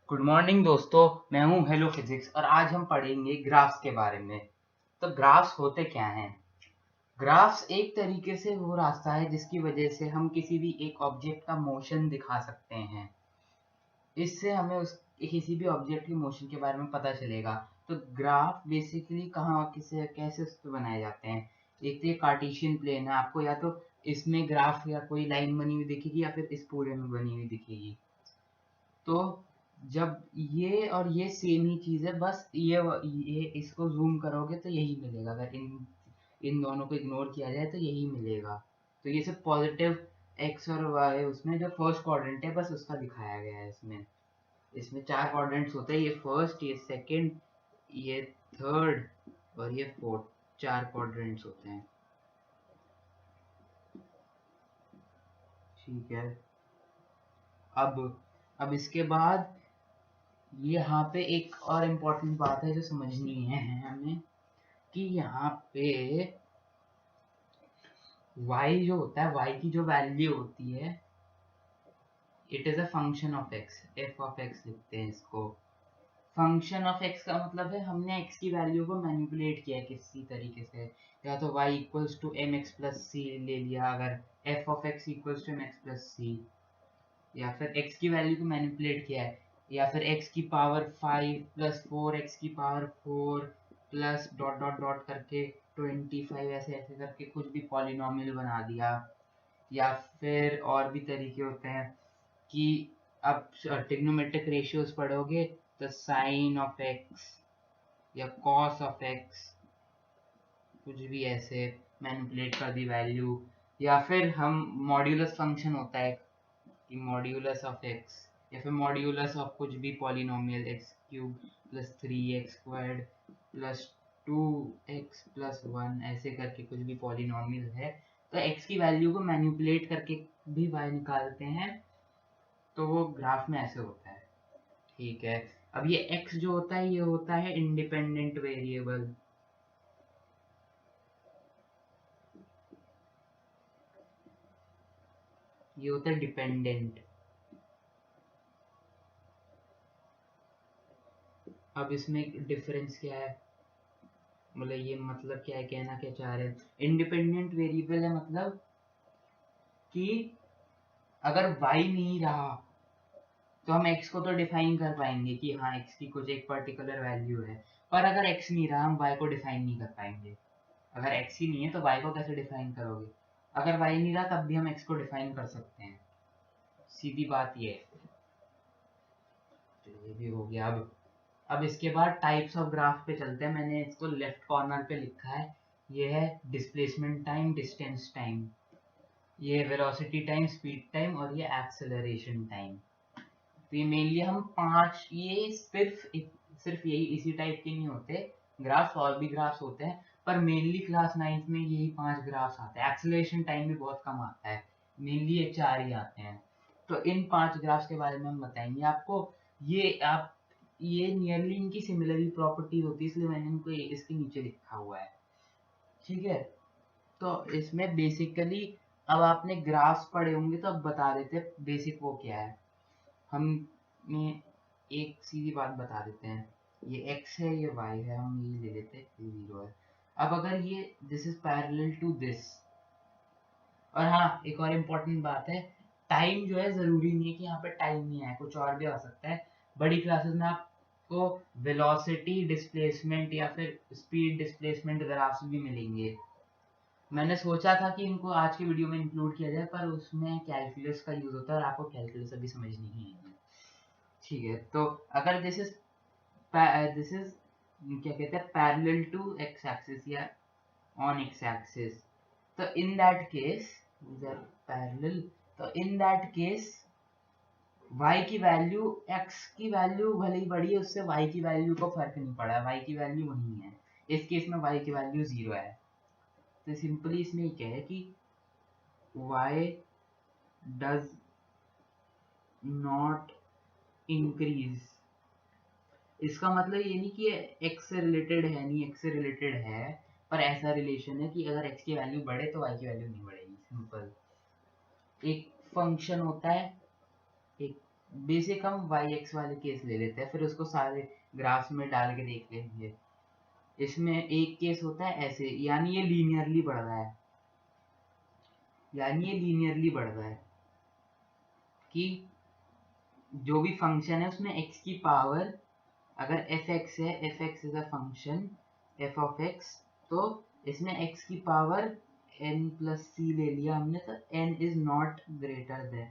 Good morning दोस्तों। मैं हूं हेलो फिजिक्स और आज हम पढ़ेंगे ग्राफ्स के बारे में। तो ग्राफ्स होते क्या हैं? ग्राफ्स एक तरीके से वो रास्ता है जिसकी वजह से हम किसी भी एक ऑब्जेक्ट का मोशन दिखा सकते हैं। इससे हमें उस किसी भी ऑब्जेक्ट के मोशन के बारे में पता चलेगा। तो ग्राफ बेसिकली कहाँ किसे कैसे उस पे बनाए जाते हैं? एक तो ये कार्टेशियन प्लेन है, आपको या तो इसमें ग्राफ या कोई लाइन बनी हुई दिखेगी या फिर इस पूरे में बनी हुई दिखेगी। तो जब ये और ये सेम ही चीज है, बस ये इसको जूम करोगे तो यही मिलेगा। अगर इन इन दोनों को इग्नोर किया जाए तो यही मिलेगा। तो ये सब पॉजिटिव एक्स और वाई, उसमें जो फर्स्ट क्वाड्रेंट है बस उसका दिखाया गया है। इसमें इसमें चार क्वाड्रेंट्स होते हैं, ये फर्स्ट, ये सेकंड, ये थर्ड और ये फोर्थ। चार क्वाड्रेंट्स होते हैं। ठीक है। अब अब इसके बाद यहाँ पे एक और इम्पोर्टेंट बात है जो समझनी है हमें, कि यहाँ पे y जो होता है, y की जो वैल्यू होती है, it is a function of x। f of x लिखते हैं इसको। फंक्शन ऑफ x का मतलब है हमने x की वैल्यू को मैनिपुलेट किया है किसी तरीके से। या तो y equals to M x plus C ले लिया, अगर f of x equals to M x plus c, या फिर x की वैल्यू को मैनिपुलेट किया है, या फिर x की पावर 5 प्लस 4 x की power 4 plus dot dot dot करके 25, ऐसे ऐसे करके कुछ भी पॉलिनॉमियल बना दिया। या फिर और भी तरीके होते हैं कि अब ट्रिग्नोमेट्रिक रेशियोज पढ़ोगे तो साइन ऑफ एक्स या कॉस ऑफ एक्स, कुछ भी ऐसे मैनिपुलेट कर दी वैल्यू। या फिर हम मॉड्यूलस फंक्शन होता है कि मॉड्यूलस ऑफ एक्स, या फिर मॉड्यूलस ऑफ कुछ भी polynomial x cube plus 3x squared plus 2x plus 1, ऐसे करके कुछ भी पॉलिनोमियल है तो x की वैल्यू को मैनिपुलेट करके भी y निकालते हैं। तो वो ग्राफ में ऐसे होता है। ठीक है। अब ये x जो होता है ये होता है इंडिपेंडेंट वेरिएबल। ये होता है डिपेंडेंट। अब इसमें डिफरेंस क्या है, मतलब ये मतलब क्या है, कहना क्या चाह रहे हैं? इंडिपेंडेंट वेरिएबल है मतलब कि अगर y नहीं रहा तो हम x को तो डिफाइन कर पाएंगे कि हाँ x की कुछ एक पर्टिकुलर वैल्यू है। पर अगर x नहीं रहा हम y को डिफाइन नहीं कर पाएंगे। अगर x ही नहीं है तो y को कैसे डिफाइन करोगे? अगर y नहीं रहा तब भी हम x को डिफाइन कर सकते हैं। सीधी बात ये है। तो ये भी हो गया। अब इसके बाद टाइप्स ऑफ ग्राफ पे चलते हैं। मैंने इसको लेफ्ट कॉर्नर पे लिखा है। ये है डिस्प्लेसमेंट टाइम, डिस्टेंस टाइम, ये वेलोसिटी टाइम, स्पीड टाइम और ये एक्सेलरेशन टाइम। तो ये मेनली हम पांच, ये सिर्फ यही इसी टाइप के नहीं होते ग्राफ्स, और भी ग्राफ्स होते हैं, पर मेनली क्लास 9th में यही पांच ग्राफ्स आते हैं। एक्सेलरेशन टाइम भी बहुत कम आता है, मेनली ये चार ही आते हैं। तो इन पांच ग्राफ्स के बारे में हम बताएंगे आपको। ये नियरली इनकी सिमिलर ही प्रॉपर्टी होती है, इसलिए मैंने इनको इसके नीचे लिखा हुआ है। ठीक है। तो इसमें बेसिकली अब आपने ग्राफ्स पढ़े होंगे तो अब बता देते बेसिक वो क्या है। हम में एक सीधी बात बता देते हैं, ये x है ये y है, हम ये ले लेते हैं, ये 0 है। अब अगर ये this is parallel to this, और हाँ एक और इम्पोर्टेंट बात है, टाइम जो है जरूरी नहीं है कि यहाँ पे टाइम नहीं है, कुछ और भी हो सकता है। बड़ी क्लासेस में आपको वेलोसिटी डिस्प्लेसमेंट या फिर स्पीड डिस्प्लेसमेंट ग्राफ्स भी मिलेंगे। मैंने सोचा था कि इनको आज की वीडियो में इंक्लूड किया जाए, पर उसमें कैलकुलस का यूज होता है और आपको कैलकुलस अभी समझ नहीं है। ठीक है। तो अगर दिस इज क्या कहते हैं, पैरेलल टू एक्स एक्सिस या ऑन एक्स एक्सिस, तो इन दैट केस पैरेलल, तो इन दैट केस y की वैल्यू x की वैल्यू भले ही बढ़ी है, उससे y की वैल्यू को फर्क नहीं पड़ा है, y की वैल्यू वही है। इस केस में y की वैल्यू 0 है। तो सिंपली इसमें क्या है कि y डज नॉट इंक्रीज। इसका मतलब ये नहीं कि x से रिलेटेड है, नहीं x से रिलेटेड है, पर ऐसा रिलेशन है कि अगर x की वैल्यू बढ़े तो y की वैल्यू नहीं बढ़ेगी। सिंपल। एक फंक्शन होता है, एक बेसिक हम वाई एक्स वाले केस ले लेते हैं, फिर उसको सारे ग्राफ्स में डाल के देख लेंगे। इसमें एक केस होता है ऐसे, यानी ये लीनियरली बढ़ रहा है, कि जो भी फंक्शन है उसमें x की पावर, अगर एफ एक्स है, F x is a function F of x, तो इसमें x की पावर n प्लस सी ले लिया हमने, तो n is not greater than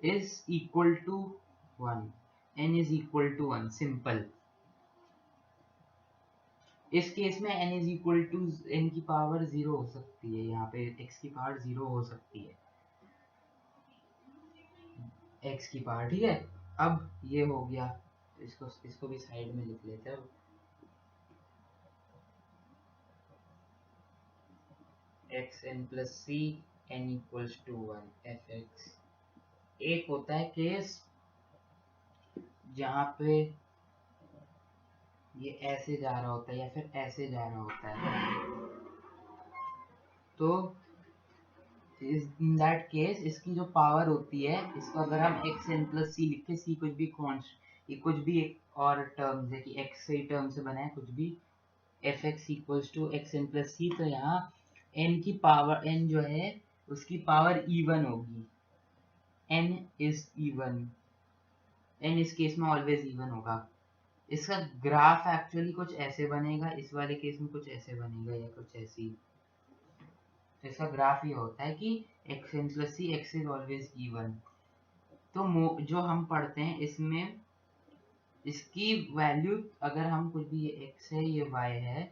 is equal to 1, n is equal to 1, simple. इस केस में n is equal to n की पावर 0 हो सकती है, यहाँ पे x की पावर 0 हो सकती है, x की पावर, ठीक है। अब ये हो गया, इसको भी साइड में लिख लेते हैं। X n plus c n equals to 1 f x. एक होता है केस जहाँ पे ये ऐसे जा रहा होता है या फिर ऐसे जा रहा होता है, तो इन दैट केस इसकी जो पावर होती है, इसको अगर हम एक्स एन प्लस सी लिखे, सी कुछ भी ये कुछ भी एक और टर्म्स है कि एक्स से टर्म से बना है कुछ भी, f x equals to x n plus c, तो यहाँ एन की पावर, एन जो है उसकी पावर इवन होगी, एन इज इवन, एन इस केस में ऑलवेज इवन होगा। इसका ग्राफ एक्चुअली कुछ ऐसे बनेगा, इस वाले केस में कुछ ऐसे बनेगा या कुछ ऐसी। तो इसका ग्राफ ये होता है कि x n plus c x is always even. तो जो हम पढ़ते हैं इसमें, इसकी वैल्यू अगर हम कुछ भी, ये x है ये y है,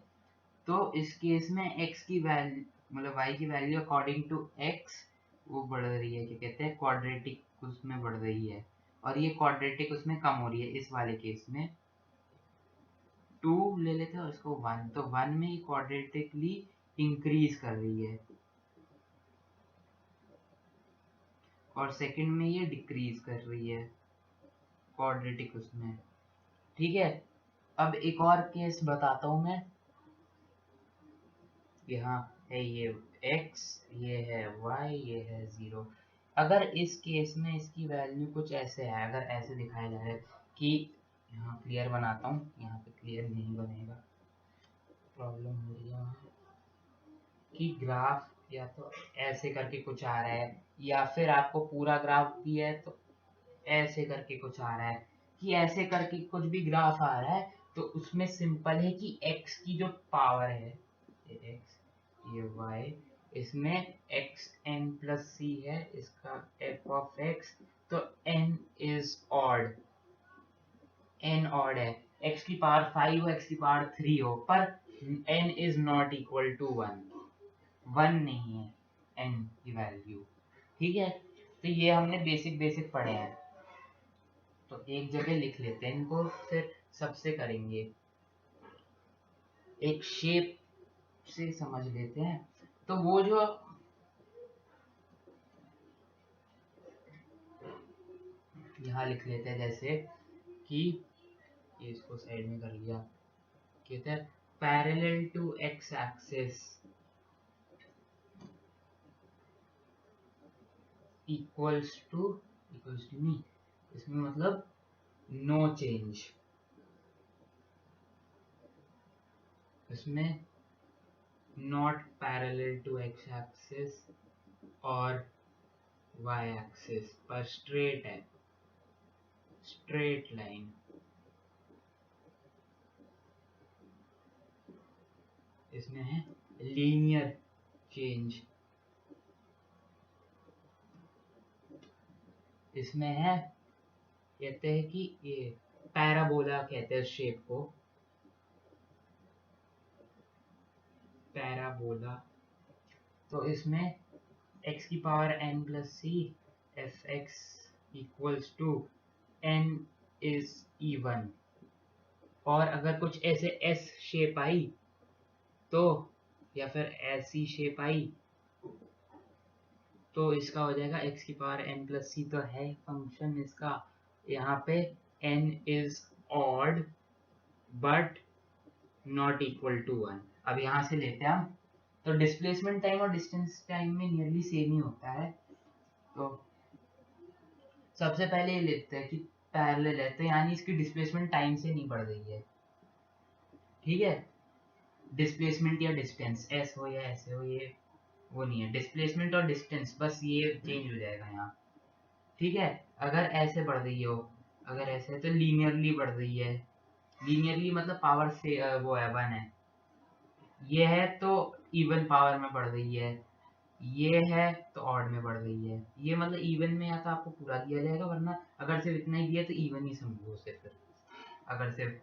तो इस केस में x की वैल्यू मतलब y की वैल्यू अकॉर्डिंग टू x वो बढ़ रही है, क्या कहते हैं, क्वाड्रेटिक उसमें बढ़ रही है, और ये क्वाड्रेटिक उसमें कम हो रही है। इस वाले केस में 2 ले लेते हैं और इसको 1, तो 1 में ये क्वाड्रेटिकली इंक्रीज कर रही है और सेकंड में ये डिक्रीज कर रही है क्वाड्रेटिक उसमें, ठीक है। अब एक और केस बताता हूँ मैं। यहाँ है ये x, ये है y, ये है 0। अगर इस केस में इसकी वैल्यू कुछ ऐसे है, अगर ऐसे दिखाया जा रहा है कि, यहाँ क्लियर बनाता हूँ, यहाँ पे क्लियर नहीं बनेगा, प्रॉब्लम हो रही है वहाँ, कि ग्राफ या तो ऐसे करके कुछ आ रहा है, या फिर आपको पूरा ग्राफ दिया है तो ऐसे करके कुछ आ रहा है, कि ऐसे करके कुछ भी ग्राफ आ रहा है, तो उसमें सिंपल है कि x की जो पावर है, ये x ये y, इसमें x n प्लस सी है, इसका f ऑफ x, तो n is odd, n odd है, x की पावर 5 हो, x की पावर 3 हो, पर n is not equal to 1, 1 नहीं है n की वैल्यू, ठीक है। तो ये हमने बेसिक पढ़े हैं, तो एक जगह लिख लेते हैं इनको, फिर सबसे करेंगे, एक शेप से समझ लेते हैं। तो वो जो यहाँ लिख लेते हैं, जैसे कि इसको साइड में कर लिया, कहते हैं parallel to x axis equals to नहीं, इसमें मतलब नो चेंज, इसमें not parallel to x axis और वाई एक्सिस पर स्ट्रेट है, स्ट्रेट लाइन, इसमें है लीनियर चेंज, इसमें है, कहते हैं कि ये पैराबोला कहते हैं शेप को, पैराबोला। तो इसमें x की power n plus c f x equals to n is even, और अगर कुछ ऐसे s शेप आई तो, या फिर ऐसी शेप आई, तो इसका हो जाएगा x की पावर n प्लस सी, तो है फंक्शन इसका यहाँ पे n is odd but not equal to 1। अब यहाँ से लेते हैं हम, तो डिस्प्लेसमेंट टाइम और डिस्टेंस टाइम में नियरली सेम ही होता है, तो सबसे पहले ये लेते हैं कि पैरेलल है, तो यानी इसकी डिस्प्लेसमेंट टाइम से नहीं बढ़ रही है, ठीक है। डिस्प्लेसमेंट या डिस्टेंस एस हो या ऐसे हो, ये वो नहीं है, डिस्प्लेसमेंट और डिस्टेंस बस ये चेंज हो जाएगा यहाँ, ठीक है। अगर ऐसे बढ़ रही हो, अगर ऐसे है तो लीनियरली बढ़ रही है, लीनियरली मतलब पावर से वो है 1 है, ये है तो इवन पावर में बढ़ रही है, ये है तो ऑड में बढ़ रही है। ये मतलब इवन में या तो आपको पूरा दिया जाएगा, वरना अगर सिर्फ इतना ही दिया तो इवन ही समझो उसे, फिर अगर सिर्फ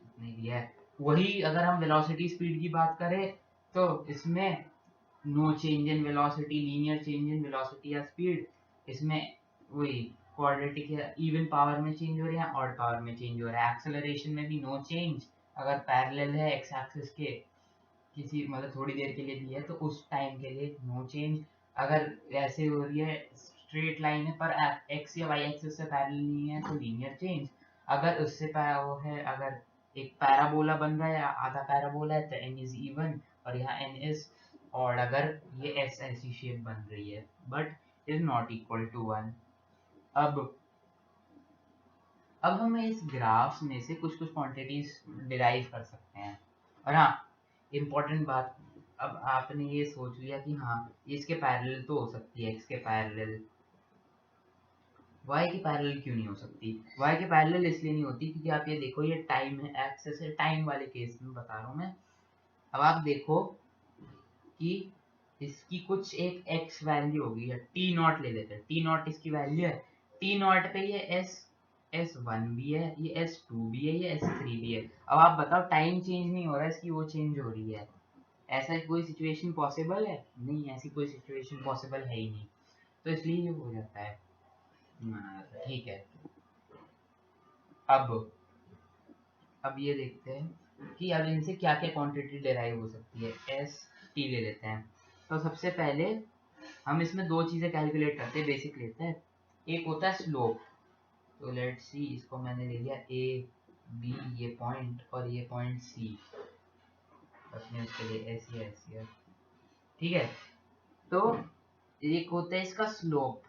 इतना ही दिया है। वही अगर हम वेलोसिटी स्पीड की बात करें तो इसमें no change in velocity, linear change in velocity या स्पीड, इसमें वही क्वाड्रेटिक या इवन पावर में चेंज हो रहा है, ऑड पावर में चेंज हो रहा है। एक्सेलरेशन में भी नो चेंज, अगर पैरेलल है एक्स एक्सिस के किसी मतलब थोड़ी देर के लिए भी है तो उस टाइम के लिए नो चेंज। अगर ऐसे हो रही है स्ट्रेट लाइन है पर एक्स या वाई एक्सिस से पैरेलल नहीं है तो लीनियर चेंज। अगर उससे वो है, अगर एक पैराबोला बन रहा है, आधा पैराबोला है तो एन इज इवन और यहाँ एन इज ऑड, अगर ये एस ऐसी शेप बन रही है but is not equal to 1। अब हम इस ग्राफ में से कुछ कुछ क्वांटिटीज डिराइव कर सकते हैं। और हाँ, इम्पोर्टेंट बात, अब आपने ये सोच लिया कि हाँ इसके पैरेलल तो हो सकती है, एक्स के पैरेलल, वाई के पैरेलल क्यों नहीं हो सकती? वाई के पैरेलल इसलिए नहीं होती क्योंकि आप ये देखो, ये टाइम है, एक्सेस है, टाइम वाले केस में बता रहा हूँ मैं। अब आप देखो कि इसकी कुछ एक एक्स वैल्यू होगी, या टी नॉट ले लेते हैं, टी नॉट इसकी वैल्यू है, टी नॉट पे ये S1 भी है, ये S2 भी है, ये S3 भी है। अब आप बताओ टाइम चेंज नहीं हो रहा है इसकी, वो चेंज हो रही है, ऐसा कोई सिचुएशन पॉसिबल है? नहीं, ऐसी कोई सिचुएशन पॉसिबल है ही नहीं, तो इसलिए ये हो जाता है। ठीक है। अब ये देखते हैं कि अब इनसे क्या क्या क्वांटिटी डिराइव हो सकती है। एस टी ले लेते हैं, तो सबसे पहले हम इसमें दो चीजें कैलकुलेट करते हैं, बेसिक लेते हैं। एक होता है स्लोप, तो लेट्स सी, इसको मैंने ले लिया ए बी ये पॉइंट और ये पॉइंट सी, अपने उसके लिए ऐसे, ठीक है। तो एक होता है इसका स्लोप,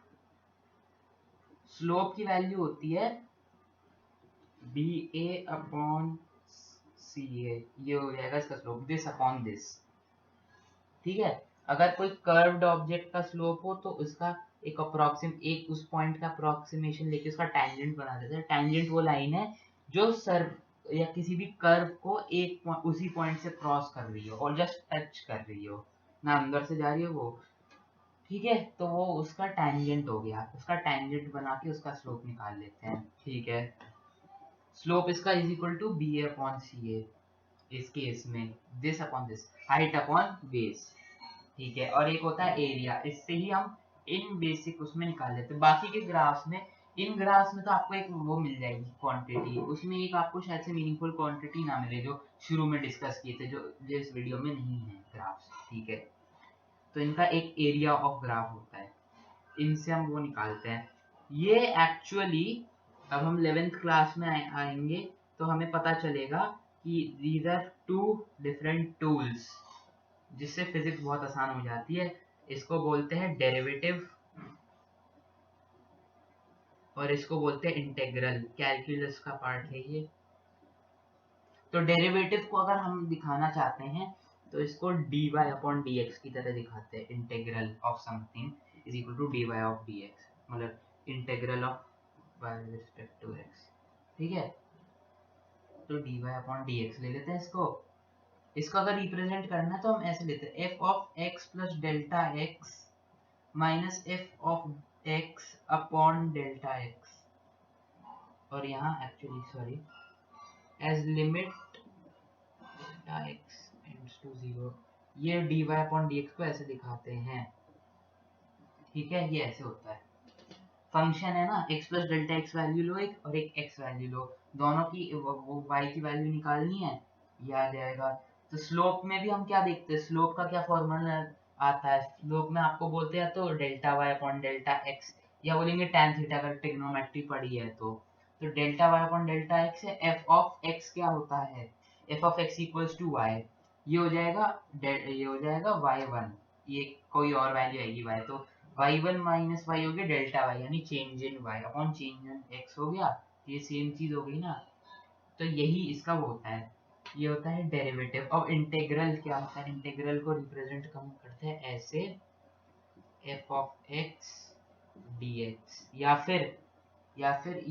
स्लोप की वैल्यू होती है बी ए अपॉन सी ए, ये हो जाएगा इसका स्लोप, दिस अपॉन दिस, ठीक है। अगर कोई कर्व्ड ऑब्जेक्ट का स्लोप हो तो उसका एक उस पॉइंट का अप्रोक्सीमेशन लेके उसका टैंजेंट बना देते हैं। टैंजेंट वो लाइन है जो सर या किसी भी कर्व को उसी पॉइंट से क्रॉस कर रही हो और जस्ट टच कर रही हो, ना अंदर से जा रही हो वो, ठीक है। तो वो उसका टैंजेंट हो गया, उसका टैंजेंट बना के उसका स्लोप निकाल लेते हैं, ठीक है। स्लोप इसका is equal to b a upon c a, इस केस में this upon this, height upon base, ठीक है। और एक होता है एरिया, इससे ही हम इन बेसिक उसमें निकाल लेते हैं। बाकी के ग्राफ्स में, इन ग्राफ्स में तो आपको एक वो मिल जाएगी क्वांटिटी, उसमें एक आपको शायद से मीनिंगफुल क्वांटिटी ना मिले जो शुरू में डिस्कस किए थे, जो इस वीडियो में नहीं है ग्राफ्स, ठीक है। तो इनका एक एरिया ऑफ ग्राफ होता है, इनसे हम वो निकालते हैं। ये एक्चुअली अब हम 11th क्लास में आएंगे तो हमें पता चलेगा कि these are two different tools, जिससे फिजिक्स बहुत आसान हो जाती है। इसको बोलते हैं डेरिवेटिव और इसको बोलते हैं इंटेग्रल, कैलकुलस का पार्ट है ये। तो डेरिवेटिव को अगर हम दिखाना चाहते हैं तो इसको dy अपॉन dx की तरह दिखाते हैं, integral of something is equal to dy of dx, मतलब integral of by respect to x, ठीक है। तो dy अपॉन dx ले लेते हैं इसको अगर रिप्रेजेंट करना है तो हम ऐसे लेते हैं, f of x plus delta x minus f of x upon delta x, और यहाँ actually sorry, as limit delta x tends to 0, ये dy अपॉन dx को ऐसे दिखाते हैं, ठीक है। ये ऐसे होता है, फंक्शन है ना, x plus delta x value लो एक और एक x वैल्यू लो, दोनों की वो y की वैल्यू निकालनी है, याद आएगा। तो स्लोप में भी हम क्या देखते हैं, स्लोप का क्या फॉर्मूला आता है, स्लोप में आपको बोलते हैं तो delta y upon delta x, या बोलेंगे tan थीटा अगर ट्रिग्नोमेट्री पढ़ी है तो delta y upon delta x है। f ऑफ x क्या होता है, f of x equals to y, ये हो जाएगा y1, ये कोई और वैल्यू आएगी y, तो y1 माइनस वाई हो गया डेल्टा वाई यानी change in y upon change in x हो गया। ये सेम चीज हो गई ना, तो यही इसका वो होता है, ये होता है डेरिवेटिव। और इंटीग्रल क्या होता है, इंटीग्रल को रिप्रेजेंट हम करते हैं ऐसे F of x D x, या फिर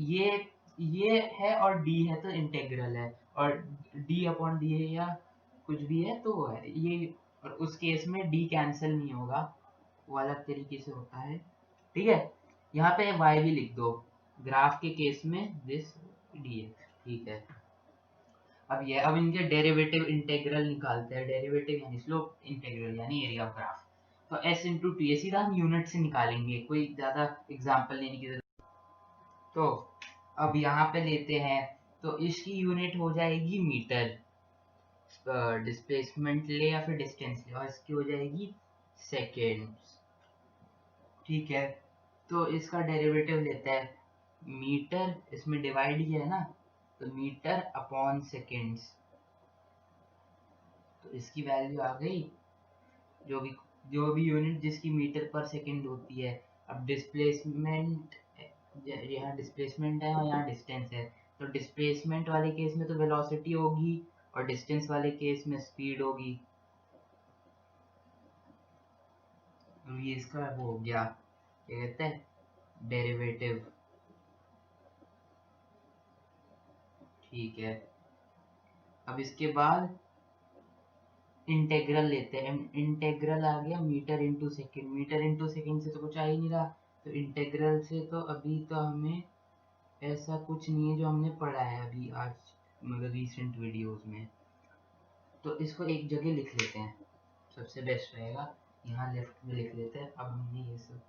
ये है और डी है तो इंटीग्रल है, और डी अपॉन डी है या कुछ भी है तो वो है ये। और उस केस में डी कैंसिल नहीं होगा, वो अलग तरीके से होता है, ठीक है। यहाँ पे y भी लिख दो, ग्राफ के केस में दिस dx, ठीक है। अब इनके डेरिवेटिव इंटीग्रल निकालते हैं, डेरिवेटिव यानी स्लोप, इंटीग्रल यानी एरिया ऑफ ग्राफ। तो s इंटू टी, ये सीधा हम यूनिट से निकालेंगे, कोई ज्यादा एग्जांपल लेने की जरूरत। तो अब यहाँ पे लेते हैं, तो इसकी यूनिट हो जाएगी मीटर, डिस्प्लेसमेंट ले या फिर डिस्टेंस ले, और इसकी हो जाएगी सेकेंड्स, ठीक है। तो इसका डेरिवेटिव लेता है मीटर, इसमें डिवाइड किया है ना, तो मीटर अपॉन सेकेंड्स, तो इसकी वैल्यू आ गई, जो भी यूनिट जिसकी मीटर पर सेकेंड होती है। अब डिस्प्लेसमेंट, यहाँ डिस्प्लेसमेंट है और यहाँ डिस्टेंस है, तो डिस्प्लेसमेंट वाले केस में तो वेलोसिटी होगी और डिस्टेंस वाले केस में स्पीड होगी। ये इसका वो हो गया, क्या कहते हैं, डेरिवेटिव, ठीक है। अब इसके बाद इंटेग्रल लेते हैं, इंटेग्रल आ गया metre into second, metre into second से तो कुछ आ ही नहीं रहा, तो इंटेग्रल से तो अभी तो हमें ऐसा कुछ नहीं है जो हमने पढ़ा है अभी आज, मतलब रिसेंट वीडियोस में। तो इसको एक जगह लिख लेते हैं, सबसे बेस्ट रहेगा, यहाँ लेफ्ट में लिख लेते हैं। अब हमने ये सब,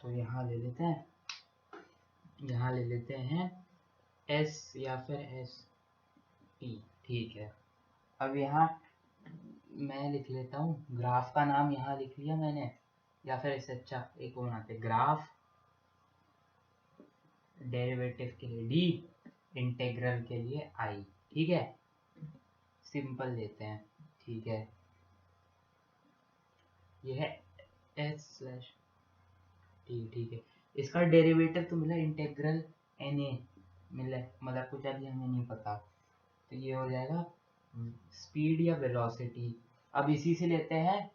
तो यहाँ ले लेते हैं, यहाँ ले लेते हैं S या फिर एस टी, ठीक है। अब यहाँ मैं लिख लेता हूँ, ग्राफ का नाम यहाँ लिख लिया मैंने, या फिर इससे अच्छा एक वो बनाते, ग्राफ, डेरिवेटिव के लिए d, इंटीग्रल के लिए i, ठीक है, सिंपल लेते हैं, ठीक है। ये है s स्लैश t, ठीक है। इसका डेरिवेटिव तो मिला इंटीग्रल na मिला, मतलब कुछ अभी हमें नहीं पता, तो ये हो जाएगा स्पीड या वेलोसिटी। अब इसी से लेते हैं,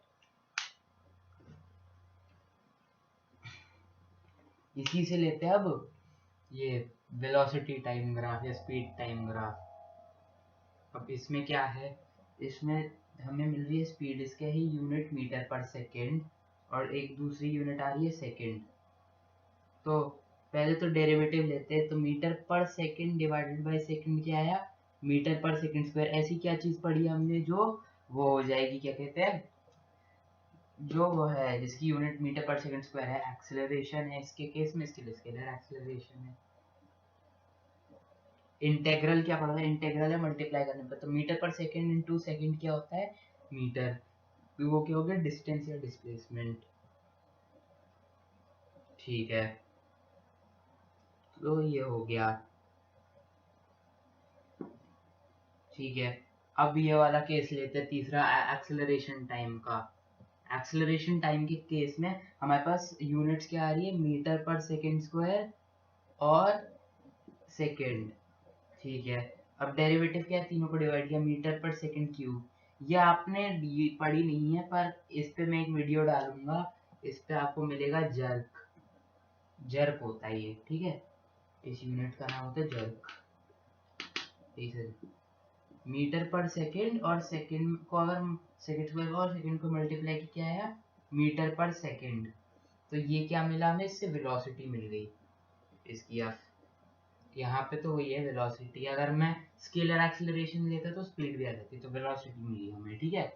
इसी से लेते हैं अब ये वेलोसिटी टाइम ग्राफ या स्पीड टाइम ग्राफ। अब इसमें क्या है, इसमें हमें मिल रही है स्पीड, इसके ही यूनिट मीटर पर सेकेंड, और एक दूसरी यूनिट आ रही है सेकेंड। तो पहले तो डेरिवेटिव लेते हैं, तो मीटर पर सेकेंड डिवाइडेड बाय सेकेंड क्या आया, मीटर पर सेकेंड स्क्वायर। ऐसी क्या चीज पढ़ी हमने जो वो हो जाएगी, क्या कहते हैं, जो वो है जिसकी यूनिट मीटर पर सेकंड स्क्वायर है, एक्सेलरेशन है इसके केस में, इसके लिए स्केलर एक्सेलरेशन है। इंटीग्रल क्या पढ़ा था, इंटीग्रल है मल्टीप्लाई करने पर, तो मीटर पर सेकंड इनटू सेकंड क्या होता है, मीटर, तो वो क्या हो गया, डिस्टेंस या डिस्प्लेसमेंट, ठीक है। तो ये हो गया, ठीक है। अब ये वाला केस लेते हैं तीसरा, एक्सेलरेशन टाइम का। एक्सेलरेशन टाइम के केस में हमारे पास यूनिट्स क्या आ रही है, मीटर पर सेकंड स्क्वायर और सेकंड, ठीक है। अब डेरिवेटिव क्या है, तीनों को डिवाइड किया, मीटर पर सेकंड क्यूब। ये आपने पढ़ी नहीं है, पर इस पे मैं एक वीडियो डालूंगा, इस पे आपको मिलेगा जर्क, जर्क होता है ये, ठीक है। इस यूनिट का नाम होता है जर्क, मीटर पर सेकंड, और सेकंड को अगर सेकंड स्क्वायर और सेकंड को मल्टीप्लाई किया है मीटर पर सेकंड, तो ये क्या मिला हमें, इससे वेलोसिटी मिल गई इसकी। आप यहाँ पे तो वही है वेलोसिटी, अगर मैं स्केलर एक्सेलरेशन लेता तो स्पीड भी आ जाती, तो वेलोसिटी मिली हमें, ठीक है।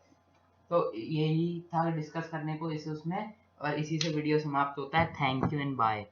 तो यही था डिस्कस करने को इस उसमें, और इसी से वीडियो समाप्त होता है। Thank you and bye.